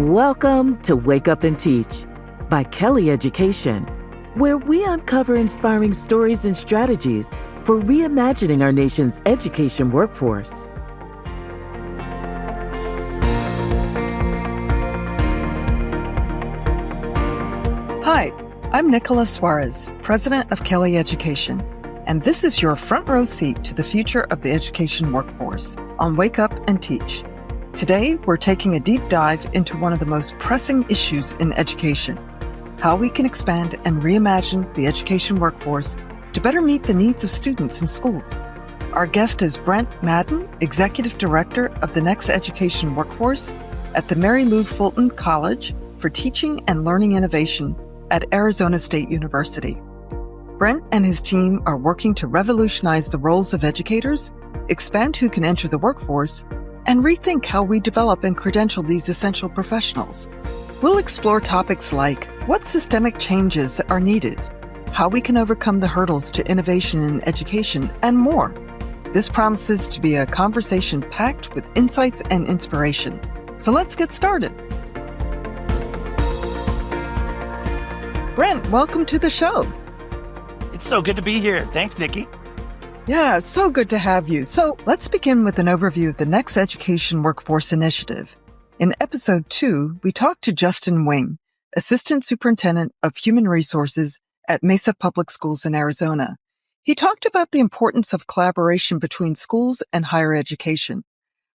Welcome to Wake Up and Teach by Kelly Education, where we uncover inspiring stories and strategies for reimagining our nation's education workforce. Hi, I'm Nicola Soares, President of Kelly Education, and this is your front row seat to the future of the education workforce on Wake Up and Teach. Today, we're taking a deep dive into one of the most pressing issues in education, how we can expand and reimagine the education workforce to better meet the needs of students in schools. Our guest is Brent Maddin, Executive Director of the Next Education Workforce at the Mary Lou Fulton College for Teaching and Learning Innovation at Arizona State University. Brent and his team are working to revolutionize the roles of educators, expand who can enter the workforce, and rethink how we develop and credential these essential professionals. We'll explore topics like what systemic changes are needed, how we can overcome the hurdles to innovation in education, and more. This promises to be a conversation packed with insights and inspiration. So let's get started. Brent, welcome to the show. It's so good to be here. Thanks, Nikki. Yeah, so good to have you. So let's begin with an overview of the Next Education Workforce Initiative. In episode 2, we talked to Justin Wing, Assistant Superintendent of Human Resources at Mesa Public Schools in Arizona. He talked about the importance of collaboration between schools and higher education.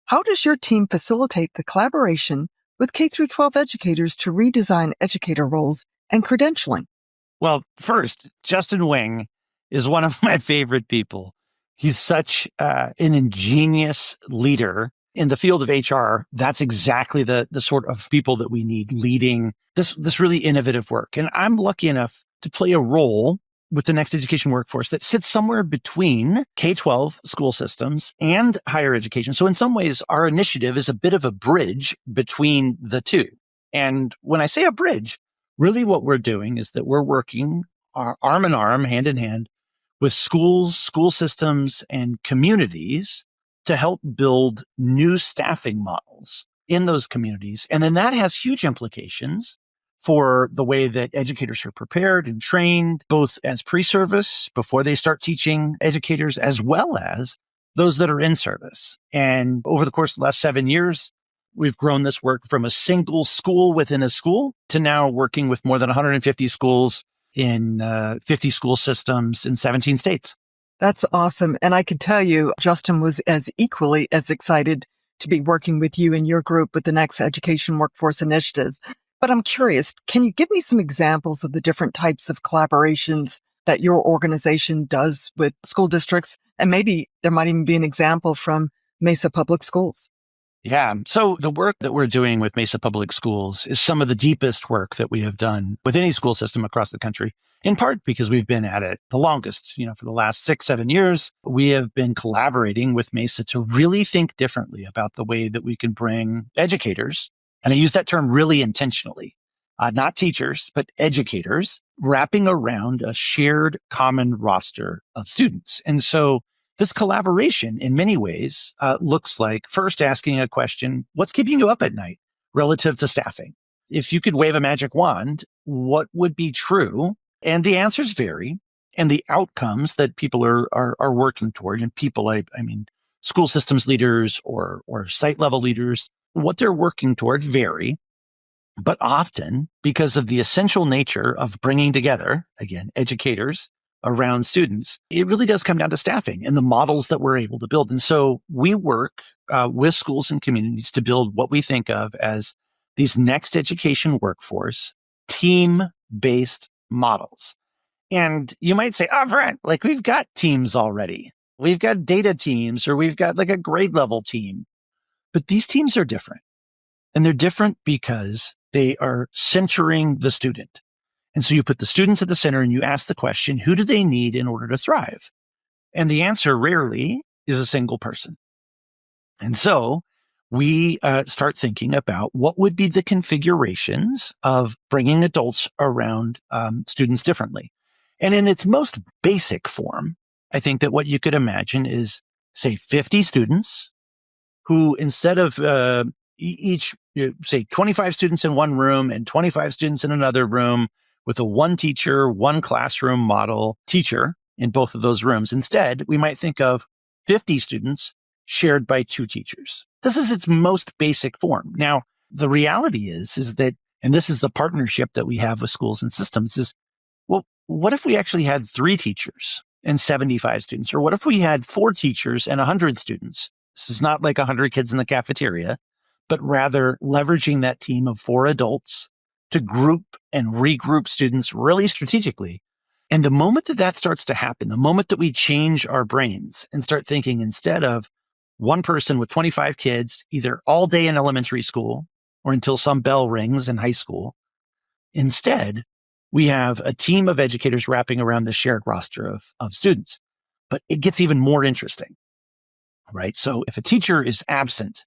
How does your team facilitate the collaboration with K-12 educators to redesign educator roles and credentialing? Well, first, Justin Wing is one of my favorite people. He's such an ingenious leader in the field of HR. That's exactly the sort of people that we need leading this really innovative work. And I'm lucky enough to play a role with the Next Education Workforce that sits somewhere between K-12 school systems and higher education. So in some ways, our initiative is a bit of a bridge between the two. And when I say a bridge, really what we're doing is that we're working arm in arm, hand in hand, with schools, school systems, and communities to help build new staffing models in those communities. And then that has huge implications for the way that educators are prepared and trained, both as pre-service, before they start teaching educators, as well as those that are in service. And over the course of the last 7 years, we've grown this work from a single school within a school to now working with more than 150 schools in 50 school systems in 17 states. That's awesome. And I could tell you, Justin was as equally as excited to be working with you and your group with the Next Education Workforce Initiative. But I'm curious, can you give me some examples of the different types of collaborations that your organization does with school districts? And maybe there might even be an example from Mesa Public Schools. Yeah. So the work that we're doing with Mesa Public Schools is some of the deepest work that we have done with any school system across the country, in part because we've been at it the longest. For the last 6-7 years, we have been collaborating with Mesa to really think differently about the way that we can bring educators, and I use that term really intentionally, not teachers, but educators, wrapping around a shared common roster of students. And so this collaboration, in many ways, looks like first asking a question, what's keeping you up at night relative to staffing? If you could wave a magic wand, what would be true? And the answers vary. And the outcomes that people are working toward, and people, I mean, school systems leaders or site level leaders, what they're working toward vary. But often, because of the essential nature of bringing together, again, educators around students, it really does come down to staffing and the models that we're able to build. And so we work with schools and communities to build what we think of as these next education workforce team-based models. And you might say, oh, Brent, like we've got teams already. We've got data teams, or we've got like a grade level team. But these teams are different. And they're different because they are centering the student. And so you put the students at the center and you ask the question, who do they need in order to thrive? And the answer rarely is a single person. And so we start thinking about what would be the configurations of bringing adults around students differently. And in its most basic form, I think that what you could imagine is, say, 50 students who, instead of each you say 25 students in one room and 25 students in another room with a one teacher, one classroom model teacher in both of those rooms. Instead, we might think of 50 students shared by two teachers. This is its most basic form. Now, the reality is that, and this is the partnership that we have with schools and systems is, well, what if we actually had 3 teachers and 75 students? Or what if we had 4 teachers and 100 students? This is not like 100 kids in the cafeteria, but rather leveraging that team of 4 adults to group and regroup students really strategically. And the moment that that starts to happen, the moment that we change our brains and start thinking instead of one person with 25 kids, either all day in elementary school or until some bell rings in high school, instead, we have a team of educators wrapping around the shared roster of students. But it gets even more interesting, right? So if a teacher is absent,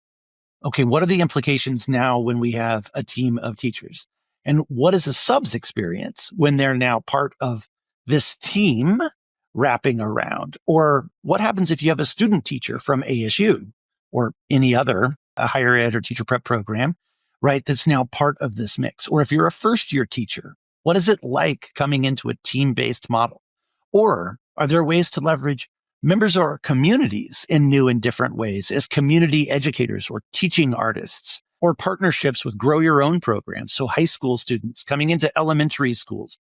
okay, what are the implications now when we have a team of teachers? And what is a sub's experience when they're now part of this team wrapping around? Or what happens if you have a student teacher from ASU or any other higher ed or teacher prep program, right, that's now part of this mix? Or if you're a first-year teacher, what is it like coming into a team-based model? Or are there ways to leverage members of our communities in new and different ways as community educators or teaching artists, or partnerships with grow your own programs? So high school students coming into elementary schools,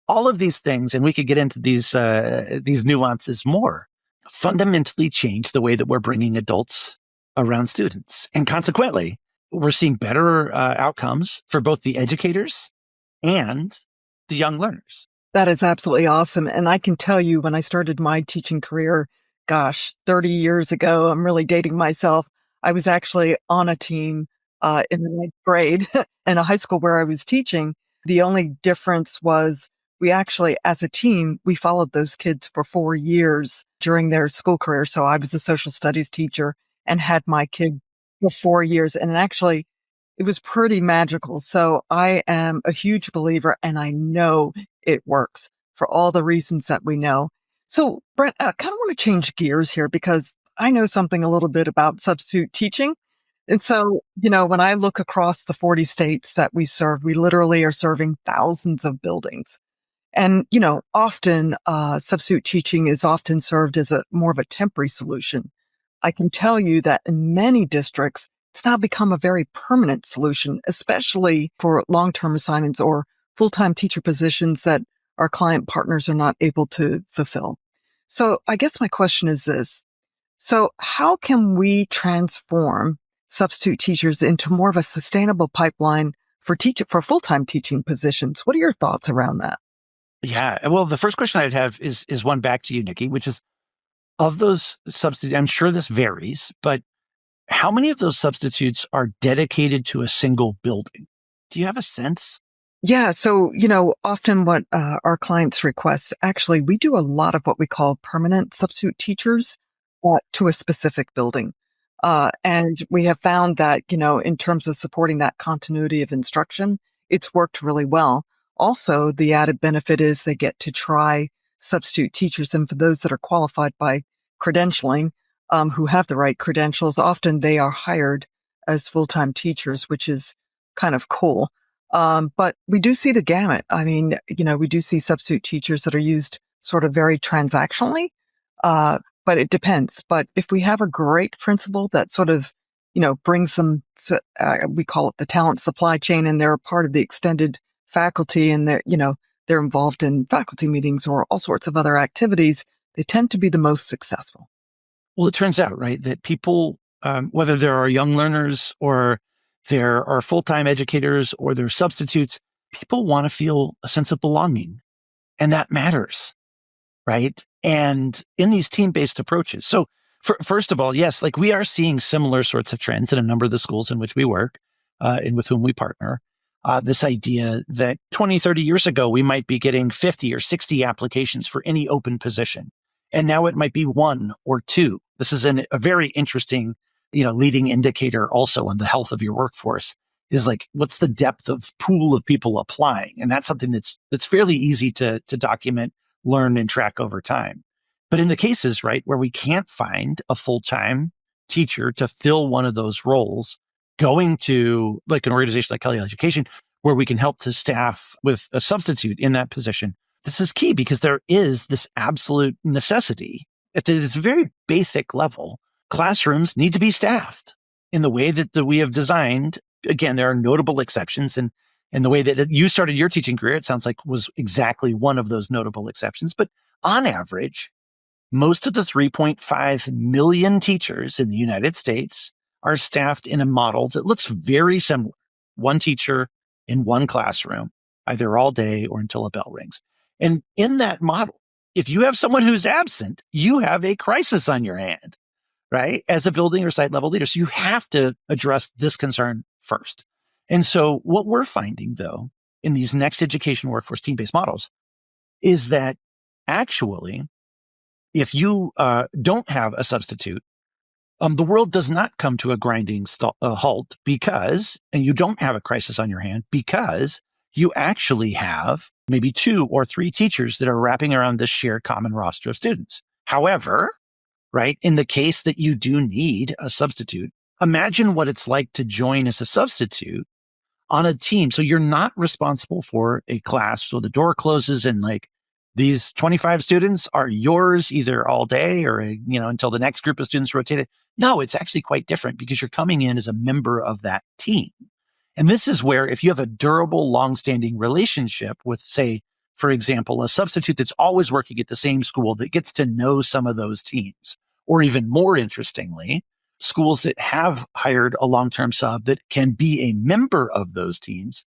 all of these things, and we could get into these nuances more, fundamentally change the way that we're bringing adults around students. And consequently, we're seeing better outcomes for both the educators and the young learners. That is absolutely awesome. And I can tell you when I started my teaching career, 30 years ago, I'm really dating myself. I was actually on a team in the 9th grade in a high school where I was teaching. The only difference was we actually, as a team, we followed those kids for 4 years during their school career. So I was a social studies teacher and had my kid for 4 years. And actually, it was pretty magical. So I am a huge believer, and I know it works for all the reasons that we know. So, Brent, I kind of want to change gears here because I know something a little bit about substitute teaching. And so, when I look across the 40 states that we serve, we literally are serving thousands of buildings. And, often substitute teaching is often served as more of a temporary solution. I can tell you that in many districts, it's now become a very permanent solution, especially for long-term assignments or full-time teacher positions that our client partners are not able to fulfill. So I guess my question is this. So how can we transform substitute teachers into more of a sustainable pipeline for full-time teaching positions? What are your thoughts around that? Yeah. Well, the first question I'd have is one back to you, Nikki, which is of those substitutes, I'm sure this varies, but how many of those substitutes are dedicated to a single building? Do you have a sense? Yeah. So, often what our clients request, actually, we do a lot of what we call permanent substitute teachers to a specific building. And we have found that, in terms of supporting that continuity of instruction, it's worked really well. Also, the added benefit is they get to try substitute teachers. And for those that are qualified by credentialing, who have the right credentials, often they are hired as full-time teachers, which is kind of cool. But we do see the gamut. I mean, we do see substitute teachers that are used sort of very transactionally, but it depends. But if we have a great principal that sort of, brings them, we call it the talent supply chain, and they're a part of the extended faculty, and they're involved in faculty meetings or all sorts of other activities, they tend to be the most successful. Well, it turns out, right, that people, whether there are young learners or there are full-time educators or they're substitutes, people want to feel a sense of belonging. And that matters, right? And in these team-based approaches. So first of all, yes, like we are seeing similar sorts of trends in a number of the schools in which we work and with whom we partner. This idea that 20, 30 years ago, we might be getting 50 or 60 applications for any open position. And now it might be 1 or 2. This is a very interesting, leading indicator also on the health of your workforce is like, what's the depth of pool of people applying? And that's something that's fairly easy to document, learn, and track over time. But in the cases, right, where we can't find a full-time teacher to fill one of those roles, going to like an organization like Kelly Education, where we can help to staff with a substitute in that position. This is key because there is this absolute necessity at this very basic level. Classrooms need to be staffed in the way that we have designed. Again, there are notable exceptions, and the way that you started your teaching career, it sounds like was exactly one of those notable exceptions. But on average, most of the 3.5 million teachers in the United States are staffed in a model that looks very similar. One teacher in one classroom, either all day or until a bell rings. And in that model, if you have someone who's absent, you have a crisis on your hand, right? As a building or site level leader. So you have to address this concern first. And so what we're finding, though, in these next education workforce team-based models is that actually, if you don't have a substitute, the world does not come to a grinding halt because, and you don't have a crisis on your hand because you actually have maybe 2 or 3 teachers that are wrapping around this shared common roster of students. However, right, in the case that you do need a substitute, imagine what it's like to join as a substitute on a team. So you're not responsible for a class. So the door closes and like these 25 students are yours either all day or, until the next group of students rotated. No, it's actually quite different because you're coming in as a member of that team. And this is where if you have a durable, longstanding relationship with, say, for example, a substitute that's always working at the same school that gets to know some of those teams, or even more interestingly, schools that have hired a long-term sub that can be a member of those teams,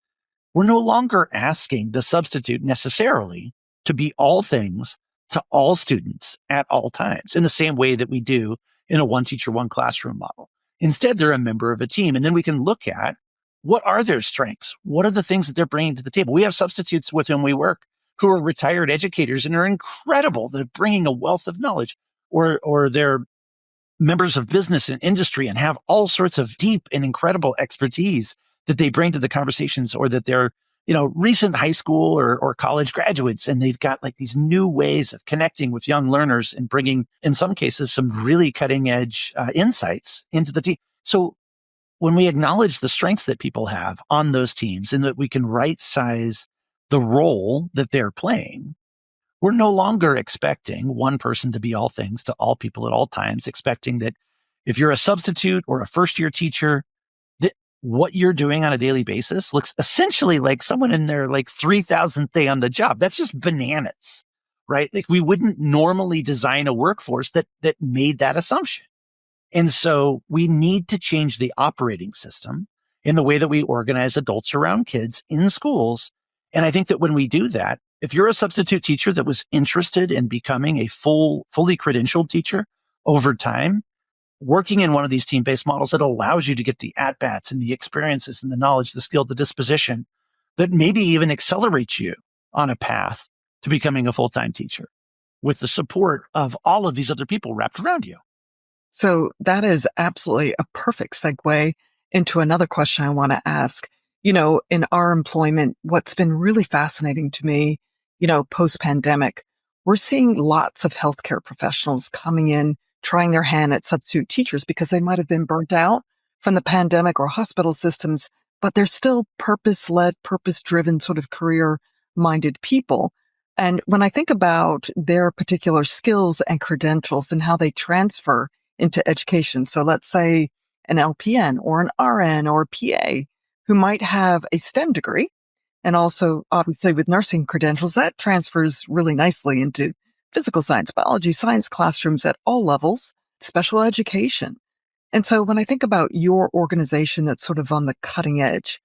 we're no longer asking the substitute necessarily to be all things to all students at all times in the same way that we do in a one teacher, one classroom model. Instead, they're a member of a team. And then we can look at what are their strengths? What are the things that they're bringing to the table? We have substitutes with whom we work who are retired educators and are incredible. They're bringing a wealth of knowledge, or they're members of business and industry and have all sorts of deep and incredible expertise that they bring to the conversations, or that they're, recent high school or college graduates. And they've got like these new ways of connecting with young learners and bringing, in some cases, some really cutting edge insights into the team. So when we acknowledge the strengths that people have on those teams and that we can right size the role that they're playing, we're no longer expecting one person to be all things to all people at all times, expecting that if you're a substitute or a first year teacher, that what you're doing on a daily basis looks essentially like someone in their like 3,000th day on the job. That's just bananas, right? Like we wouldn't normally design a workforce that made that assumption. And so we need to change the operating system in the way that we organize adults around kids in schools. And I think that when we do that, if you're a substitute teacher that was interested in becoming a fully credentialed teacher over time, working in one of these team-based models that allows you to get the at-bats and the experiences and the knowledge, the skill, the disposition that maybe even accelerates you on a path to becoming a full-time teacher with the support of all of these other people wrapped around you. So that is absolutely a perfect segue into another question I want to ask. In our employment, what's been really fascinating to me, post-pandemic, we're seeing lots of healthcare professionals coming in, trying their hand at substitute teachers because they might have been burnt out from the pandemic or hospital systems, but they're still purpose-led, purpose-driven sort of career-minded people. And when I think about their particular skills and credentials and how they transfer into education, so let's say an LPN or an RN or a PA who might have a STEM degree, and also obviously with nursing credentials, that transfers really nicely into physical science, biology, science classrooms at all levels, special education. And so when I think about your organization that's sort of on the cutting edge,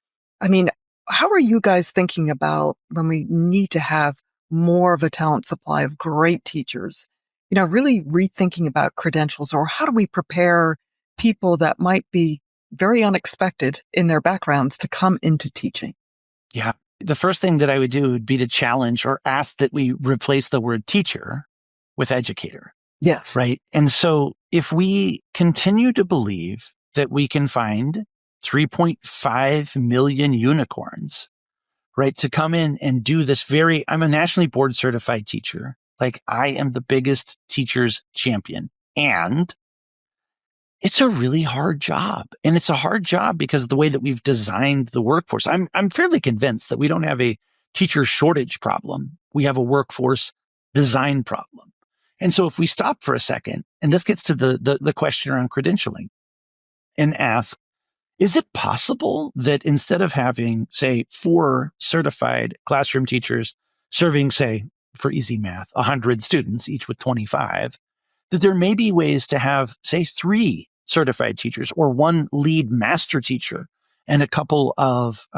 how are you guys thinking about when we need to have more of a talent supply of great teachers, really rethinking about credentials, or how do we prepare people that might be very unexpected in their backgrounds to come into teaching? Yeah. The first thing that I would do would be to challenge or ask that we replace the word teacher with educator. Yes. Right. And so if we continue to believe that we can find 3.5 million unicorns, right, to come in and do this I'm a nationally board certified teacher. Like I am the biggest teacher's champion. And It's a really hard job. And it's a hard job because of the way that we've designed the workforce. I'm fairly convinced that we don't have a teacher shortage problem. We have a workforce design problem. And so if we stop for a second, and this gets to the question around credentialing, and ask, is it possible that instead of having, say, 4 certified classroom teachers serving, say, for easy math, 100 students, each with 25, that there may be ways to have, say, 3 certified teachers or 1 lead master teacher and a couple of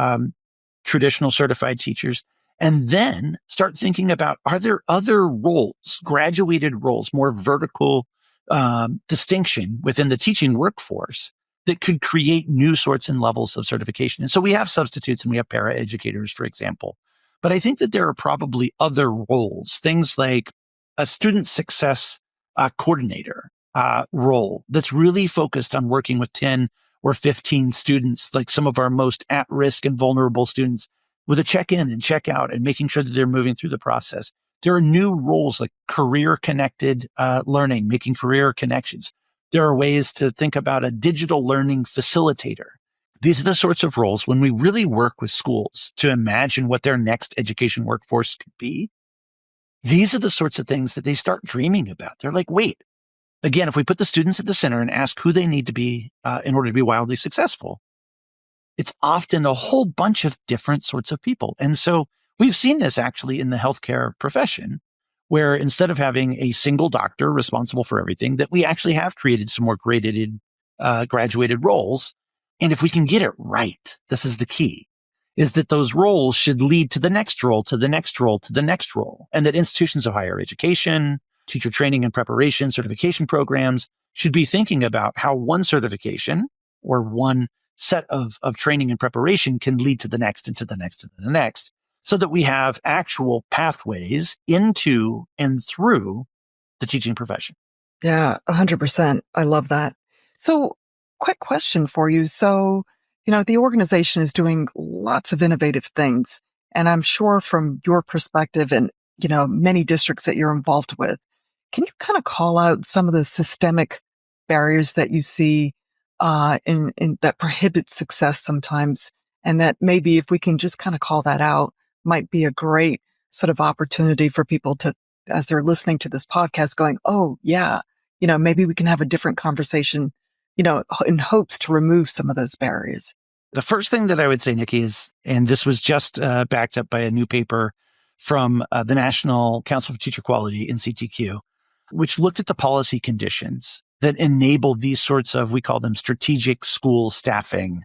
traditional certified teachers, and then start thinking about, are there other roles, graduated roles, more vertical distinction within the teaching workforce that could create new sorts and levels of certification? And so we have substitutes and we have paraeducators, for example. But I think that there are probably other roles, things like a student success coordinator role that's really focused on working with 10 or 15 students, like some of our most at-risk and vulnerable students, with a check-in and check-out and making sure that they're moving through the process. There are new roles like career-connected learning, making career connections. There are ways to think about a digital learning facilitator. These are the sorts of roles when we really work with schools to imagine what their next education workforce could be. These are the sorts of things that they start dreaming about. They're like, wait, again, if we put the students at the center and ask who they need to be in order to be wildly successful, it's often a whole bunch of different sorts of people. And so we've seen this actually in the healthcare profession, where instead of having a single doctor responsible for everything, that we actually have created some more graduated roles. And if we can get it right, this is the key, is that those roles should lead to the next role, to the next role, to the next role. And that institutions of higher education, teacher training and preparation, certification programs should be thinking about how one certification or one set of training and preparation can lead to the next and to the next and to the next, so that we have actual pathways into and through the teaching profession. Yeah, 100%. I love that. So, quick question for you. So, the organization is doing lots of innovative things. And I'm sure from your perspective and, many districts that you're involved with, can you kind of call out some of the systemic barriers that you see in that prohibit success sometimes? And that maybe if we can just kind of call that out, might be a great sort of opportunity for people to, as they're listening to this podcast, going, oh, yeah, maybe we can have a different conversation, in hopes to remove some of those barriers. The first thing that I would say, Nikki, is, and this was just backed up by a new paper from the National Council for Teacher Quality, NCTQ, which looked at the policy conditions that enable these sorts of, we call them strategic school staffing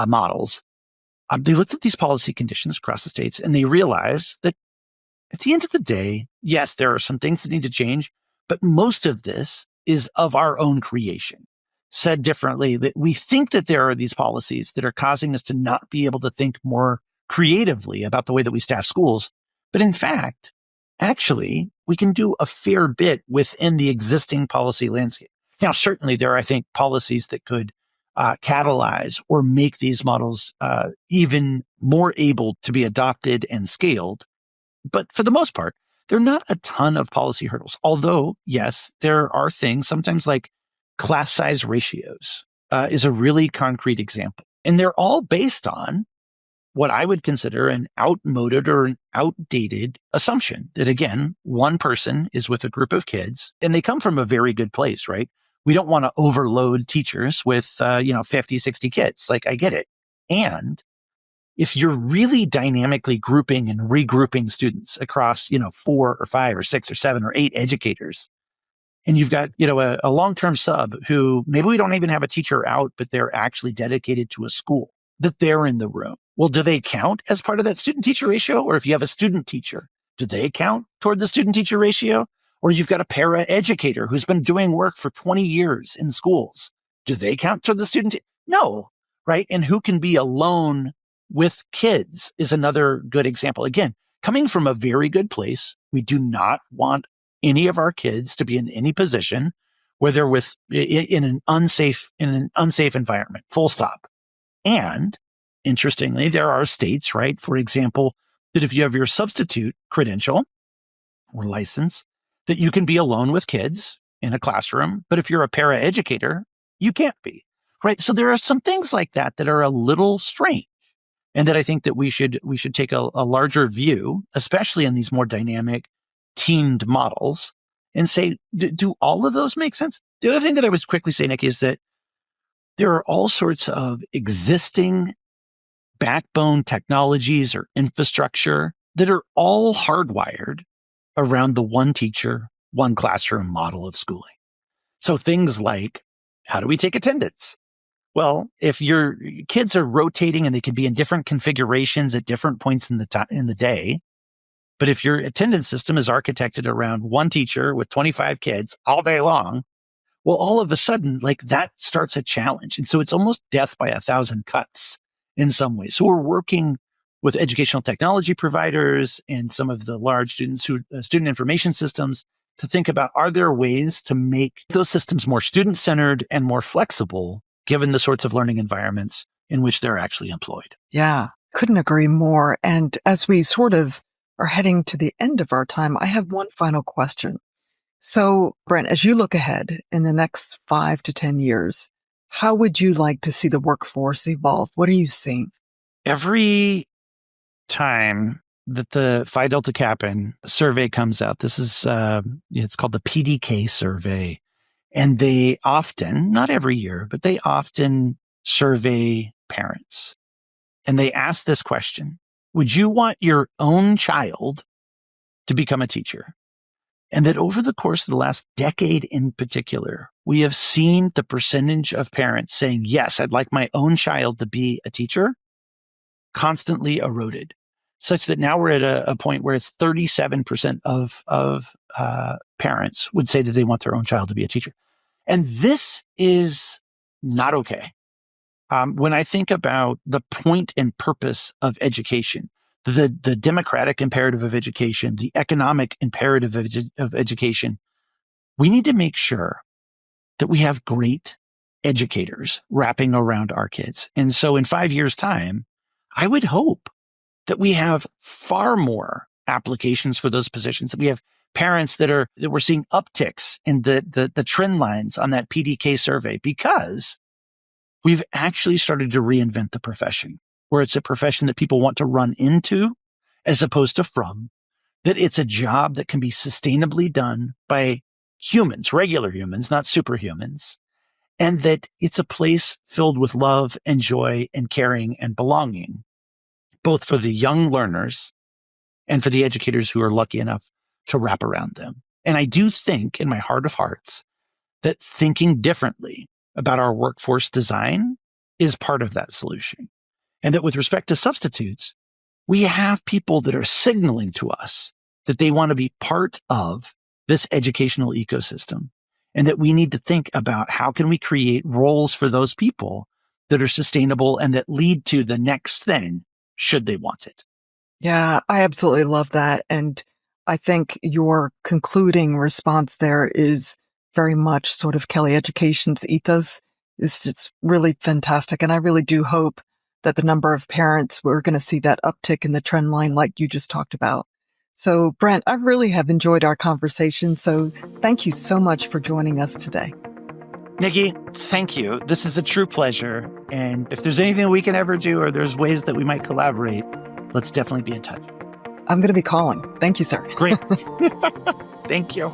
models. They looked at these policy conditions across the states, and they realized that at the end of the day, yes, there are some things that need to change, but most of this is of our own creation. Said differently, that we think that there are these policies that are causing us to not be able to think more creatively about the way that we staff schools. But in fact, actually, we can do a fair bit within the existing policy landscape. Now, certainly there are, I think, policies that could catalyze or make these models even more able to be adopted and scaled. But for the most part, there are not a ton of policy hurdles. Although, yes, there are things, sometimes like class size ratios is a really concrete example. And they're all based on what I would consider an outmoded or an outdated assumption that, again, one person is with a group of kids and they come from a very good place, right? We don't want to overload teachers with, 50, 60 kids. Like, I get it. And if you're really dynamically grouping and regrouping students across, 4 or 5 or 6 or 7 or 8 educators, and you've got, a long-term sub who maybe we don't even have a teacher out, but they're actually dedicated to a school, that they're in the room. Well, do they count as part of that student-teacher ratio? Or if you have a student teacher, do they count toward the student-teacher ratio? Or you've got a para-educator who's been doing work for 20 years in schools. Do they count toward the student? No, right? And who can be alone with kids is another good example. Again, coming from a very good place, we do not want any of our kids to be in any position where they're in an unsafe environment, full stop. And interestingly, there are states, right? For example, that if you have your substitute credential or license, that you can be alone with kids in a classroom. But if you're a paraeducator, you can't be, right? So there are some things like that that are a little strange, and that I think that we should take a larger view, especially in these more dynamic teamed models, and say, do all of those make sense? The other thing that I would quickly say, Nick, is that there are all sorts of existing backbone technologies or infrastructure that are all hardwired around the one teacher, one classroom model of schooling. So things like, how do we take attendance? Well, if your kids are rotating and they can be in different configurations at different points in the day, but if your attendance system is architected around one teacher with 25 kids all day long, well, all of a sudden, like that starts a challenge. And so it's almost death by 1,000 cuts in some ways. So we're working with educational technology providers and some of the large student information systems to think about, are there ways to make those systems more student-centered and more flexible, given the sorts of learning environments in which they're actually employed? Yeah, couldn't agree more. And as we sort of are heading to the end of our time, I have one final question. So, Brent, as you look ahead in the next 5 to 10 years, how would you like to see the workforce evolve? What are you seeing? Every time that the Phi Delta Kappan survey comes out, this is, it's called the PDK survey. And they often, not every year, but they often survey parents. And they ask this question: would you want your own child to become a teacher? And that over the course of the last decade in particular, we have seen the percentage of parents saying, yes, I'd like my own child to be a teacher, constantly eroded, such that now we're at a point where it's 37% of parents would say that they want their own child to be a teacher. And this is not okay. When I think about the point and purpose of education, the democratic imperative of education, the economic imperative of education, we need to make sure that we have great educators wrapping around our kids. And so in 5 years' time, I would hope that we have far more applications for those positions, that we have parents that we're seeing upticks in the trend lines on that PDK survey, because we've actually started to reinvent the profession, where it's a profession that people want to run into as opposed to from, that it's a job that can be sustainably done by humans, regular humans, not superhumans, and that it's a place filled with love and joy and caring and belonging, both for the young learners and for the educators who are lucky enough to wrap around them. And I do think, in my heart of hearts, that thinking differently about our workforce design is part of that solution. And that with respect to substitutes, we have people that are signaling to us that they want to be part of this educational ecosystem, and that we need to think about how can we create roles for those people that are sustainable and that lead to the next thing, should they want it. Yeah, I absolutely love that. And I think your concluding response there is very much sort of Kelley Education's ethos. It's really fantastic. And I really do hope that the number of parents, we're going to see that uptick in the trend line like you just talked about. So, Brent, I really have enjoyed our conversation. So thank you so much for joining us today. Nikki, thank you. This is a true pleasure. And if there's anything we can ever do, or there's ways that we might collaborate, let's definitely be in touch. I'm going to be calling. Thank you, sir. Great. Thank you.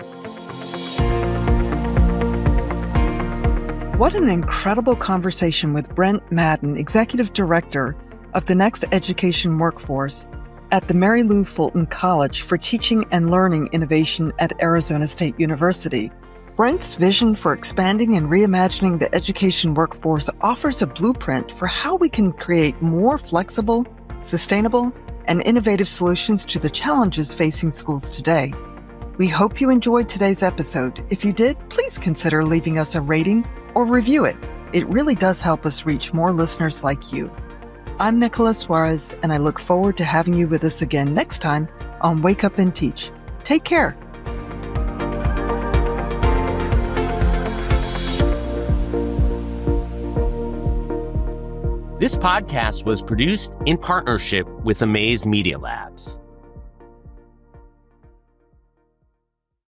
What an incredible conversation with Brent Maddin, Executive Director of the Next Education Workforce at the Mary Lou Fulton College for Teaching and Learning Innovation at Arizona State University. Brent's vision for expanding and reimagining the education workforce offers a blueprint for how we can create more flexible, sustainable, and innovative solutions to the challenges facing schools today. We hope you enjoyed today's episode. If you did, please consider leaving us a rating or review it. It really does help us reach more listeners like you. I'm Nicola Soares, and I look forward to having you with us again next time on Wake Up and Teach. Take care. This podcast was produced in partnership with Amaze Media Labs.